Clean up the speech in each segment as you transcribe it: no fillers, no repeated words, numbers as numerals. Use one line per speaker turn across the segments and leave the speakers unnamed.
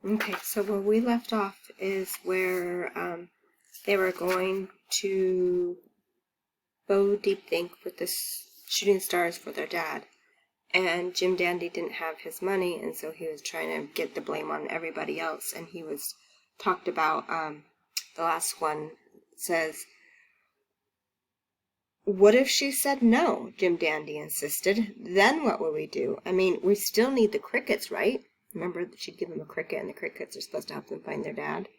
Okay, so where we left off is where they were going to Bo Deep Think with the shooting stars for their dad. And Jim Dandy didn't have his money, and so he was trying to get the blame on everybody else. And he was talked about, the last one says, "What if she said no?" Jim Dandy insisted. "Then what would we do? I mean, we still need the crickets, right?" Remember, she'd give him a cricket, and the crickets are supposed to help them find their dad.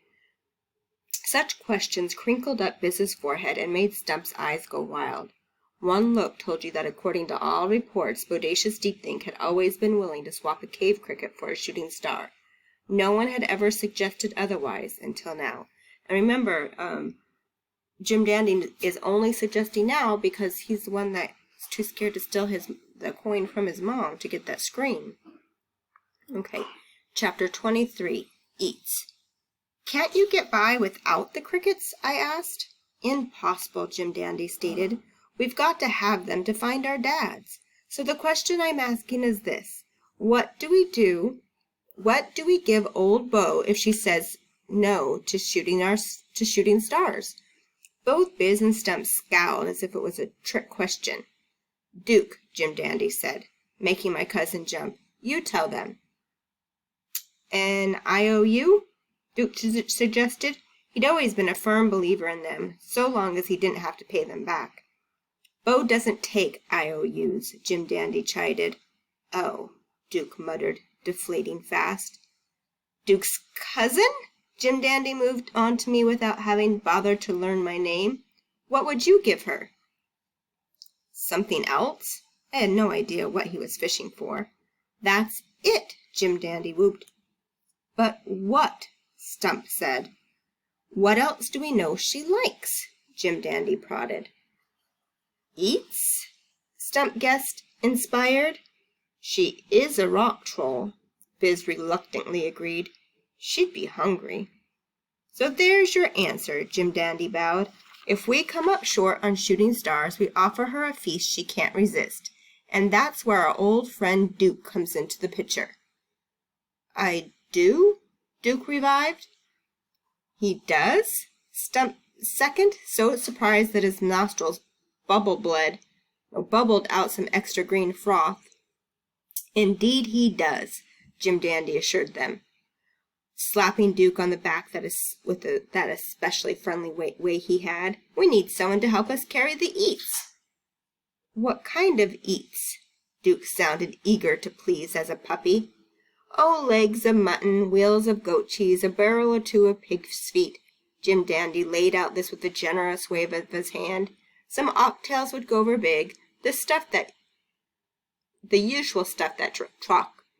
Such questions crinkled up Biz's forehead and made Stump's eyes go wild. One look told you that according to all reports, Bodacious Deepthink had always been willing to swap a cave cricket for a shooting star. No one had ever suggested otherwise until now. And remember, Jim Dandy is only suggesting now because he's the one that's too scared to steal the coin from his mom to get that screen. Okay, Chapter 23, Eats. "Can't you get by without the crickets?" I asked. "Impossible," Jim Dandy stated. "We've got to have them to find our dads. So the question I'm asking is this. What do we do? What do we give old Bo if she says no to shooting stars?" Both Biz and Stump scowled as if it was a trick question. "Duke," Jim Dandy said, making my cousin jump. "You tell them." "An IOU?" Duke suggested. He'd always been a firm believer in them, so long as he didn't have to pay them back. "Bo doesn't take IOUs," Jim Dandy chided. "Oh," Duke muttered, deflating fast. "Duke's cousin?" Jim Dandy moved on to me without having bothered to learn my name. "What would you give her?" "Something else?" I had no idea what he was fishing for. "That's it," Jim Dandy whooped. "But what?" Stump said. "What else do we know she likes?" Jim Dandy prodded. "Eats?" Stump guessed, inspired. "She is a rock troll," Biz reluctantly agreed. "She'd be hungry." "So there's your answer," Jim Dandy bowed. "If we come up short on shooting stars, we offer her a feast she can't resist. And that's where our old friend Duke comes into the picture." "I do?" Duke revived. "He does?" Stump second, so surprised that his nostrils bubbled out some extra green froth. "Indeed he does," Jim Dandy assured them, slapping Duke on the back with that especially friendly way he had. "We need someone to help us carry the eats." "What kind of eats?" Duke sounded eager to please as a puppy. "Oh, legs of mutton, wheels of goat cheese, a barrel or two of pig's feet." Jim Dandy laid out this with a generous wave of his hand. "Some oxtails would go over big, the usual stuff that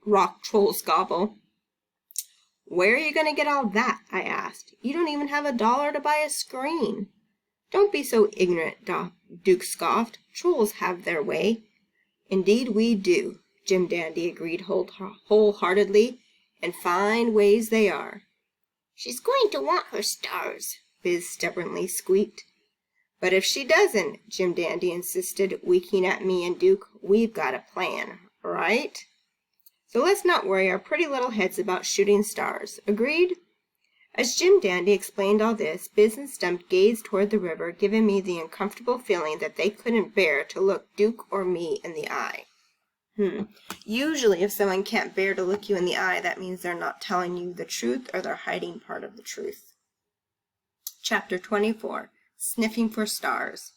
rock trolls gobble." "Where are you going to get all that?" I asked. "You don't even have $1 to buy a screen." "Don't be so ignorant," Duke scoffed. "Trolls have their way." "Indeed we do," Jim Dandy agreed wholeheartedly, "and fine ways they are." "She's going to want her stars," Biz stubbornly squeaked. "But if she doesn't," Jim Dandy insisted, winking at me and Duke, "we've got a plan, right? So let's not worry our pretty little heads about shooting stars. Agreed?" As Jim Dandy explained all this, Biz and Stump gazed toward the river, giving me the uncomfortable feeling that they couldn't bear to look Duke or me in the eye. Usually if someone can't bear to look you in the eye, that means they're not telling you the truth or they're hiding part of the truth. Chapter 24, Sniffing for Stars.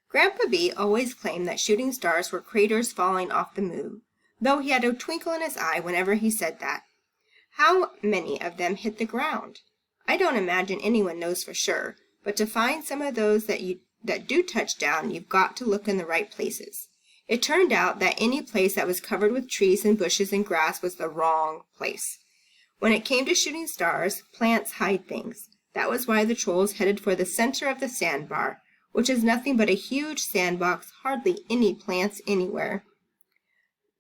Grandpa B always claimed that shooting stars were craters falling off the moon, though he had a twinkle in his eye whenever he said that. How many of them hit the ground? I don't imagine anyone knows for sure, but to find some of those that do touch down, you've got to look in the right places. It turned out that any place that was covered with trees and bushes and grass was the wrong place. When it came to shooting stars, plants hide things. That was why the trolls headed for the center of the sandbar, which is nothing but a huge sandbox, hardly any plants anywhere.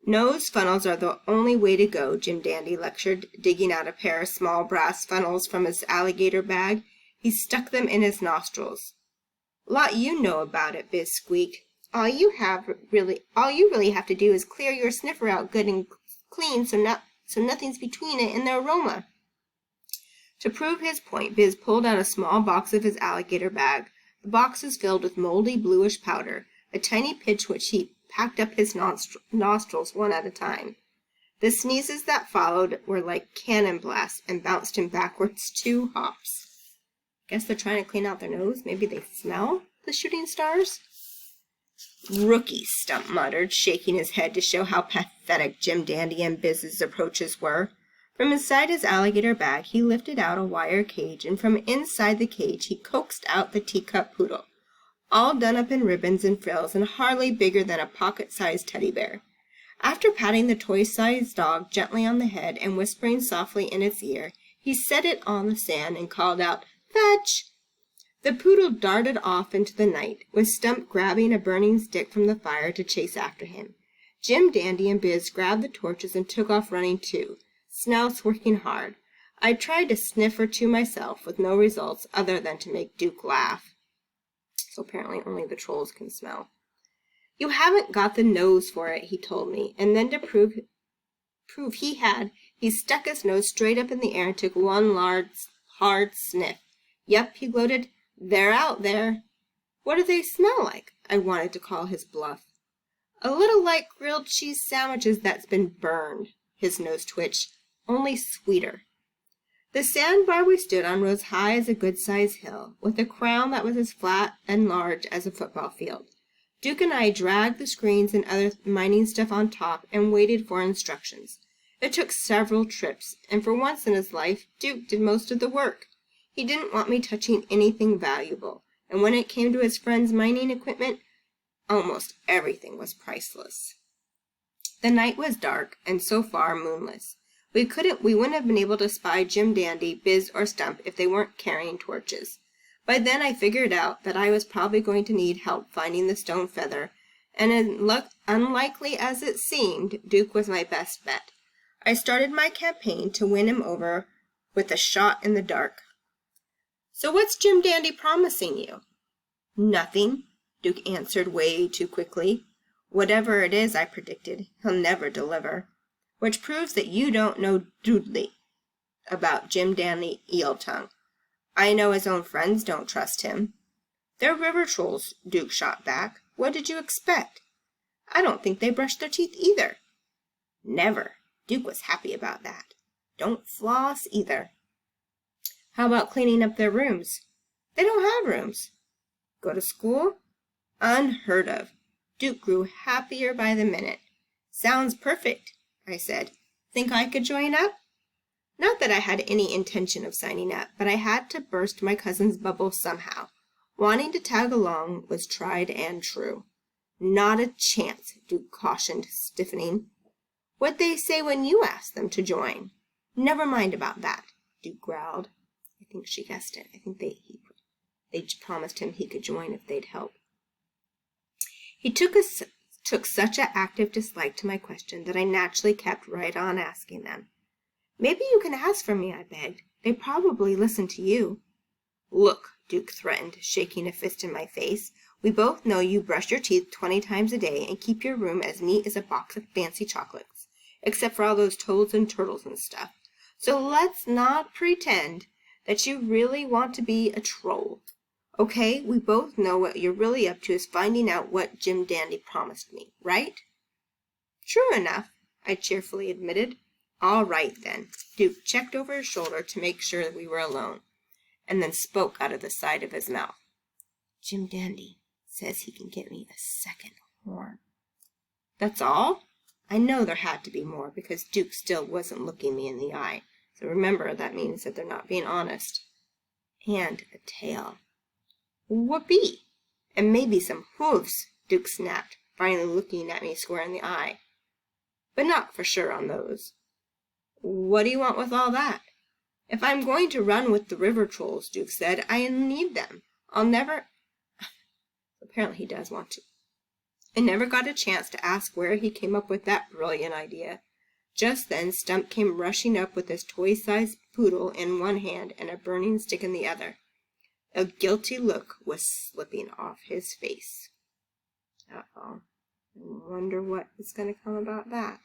"Nose funnels are the only way to go," Jim Dandy lectured, digging out a pair of small brass funnels from his alligator bag. He stuck them in his nostrils. "Lot you know about it," Biz squeaked. All you really have to do is clear your sniffer out good and clean so nothing's between it and the aroma." To prove his point, Biz pulled out a small box of his alligator bag. The box was filled with moldy bluish powder, a tiny pinch which he packed up his nostrils one at a time. The sneezes that followed were like cannon blasts and bounced him backwards 2 hops. Guess they're trying to clean out their nose. Maybe they smell the shooting stars? Rookie, Stump muttered, shaking his head to show how pathetic Jim Dandy and Biz's approaches were. From inside his alligator bag, he lifted out a wire cage, and from inside the cage he coaxed out the teacup poodle, all done up in ribbons and frills and hardly bigger than a pocket-sized teddy bear. After patting the toy-sized dog gently on the head and whispering softly in its ear, he set it on the sand and called out, "Fetch!" The poodle darted off into the night, with Stump grabbing a burning stick from the fire to chase after him. Jim Dandy and Biz grabbed the torches and took off running too, snouts working hard. I tried to sniff or two myself, with no results other than to make Duke laugh. So apparently only the trolls can smell. "You haven't got the nose for it," he told me, and then to prove he had, he stuck his nose straight up in the air and took one large, hard sniff. "Yep," he gloated, "they're out there." "What do they smell like?" I wanted to call his bluff. "A little like grilled cheese sandwiches that's been burned." His nose twitched. "Only sweeter." The sandbar we stood on rose high as a good-sized hill, with a crown that was as flat and large as a football field. Duke and I dragged the screens and other mining stuff on top and waited for instructions. It took several trips, and for once in his life, Duke did most of the work. He didn't want me touching anything valuable, and when it came to his friend's mining equipment, almost everything was priceless. The night was dark, and so far moonless. We wouldn't have been able to spy Jim Dandy, Biz, or Stump if they weren't carrying torches. By then I figured out that I was probably going to need help finding the stone feather, and unlikely as it seemed, Duke was my best bet. I started my campaign to win him over with a shot in the dark. "So what's Jim Dandy promising you?" "Nothing," Duke answered way too quickly. "Whatever it is," I predicted, "he'll never deliver." Which proves that you don't know doodly about Jim Dandy Eeltongue. I know his own friends don't trust him. "They're river trolls," Duke shot back. "What did you expect?" "I don't think they brush their teeth either." "Never." Duke was happy about that. "Don't floss either." "How about cleaning up their rooms?" "They don't have rooms." "Go to school?" "Unheard of." Duke grew happier by the minute. "Sounds perfect," I said. "Think I could join up?" Not that I had any intention of signing up, but I had to burst my cousin's bubble somehow. Wanting to tag along was tried and true. "Not a chance," Duke cautioned, stiffening. "What'd they say when you asked them to join?" "Never mind about that," Duke growled. I think she guessed it. I think they promised him he could join if they'd help. He took such an active dislike to my question that I naturally kept right on asking them. "Maybe you can ask for me," I begged. "They probably listen to you." "Look," Duke threatened, shaking a fist in my face, "we both know you brush your teeth 20 times a day and keep your room as neat as a box of fancy chocolates, except for all those toads and turtles and stuff. So let's not pretend that you really want to be a troll. Okay, we both know what you're really up to is finding out what Jim Dandy promised me, right?" "True enough," I cheerfully admitted. "All right, then." Duke checked over his shoulder to make sure that we were alone, and then spoke out of the side of his mouth. "Jim Dandy says he can get me a second horn." "That's all?" I know there had to be more, because Duke still wasn't looking me in the eye. So remember, that means that they're not being honest. "And a tail." "Whoopee! And maybe some hooves," Duke snapped, finally looking at me square in the eye. "But not for sure on those." "What do you want with all that?" "If I'm going to run with the river trolls," Duke said, "I need them. I'll never—" Apparently he does want to. I never got a chance to ask where he came up with that brilliant idea. Just then Stump came rushing up with his toy-sized poodle in one hand and a burning stick in the other. A guilty look was slipping off his face. Uh-oh. I wonder what is going to come about that.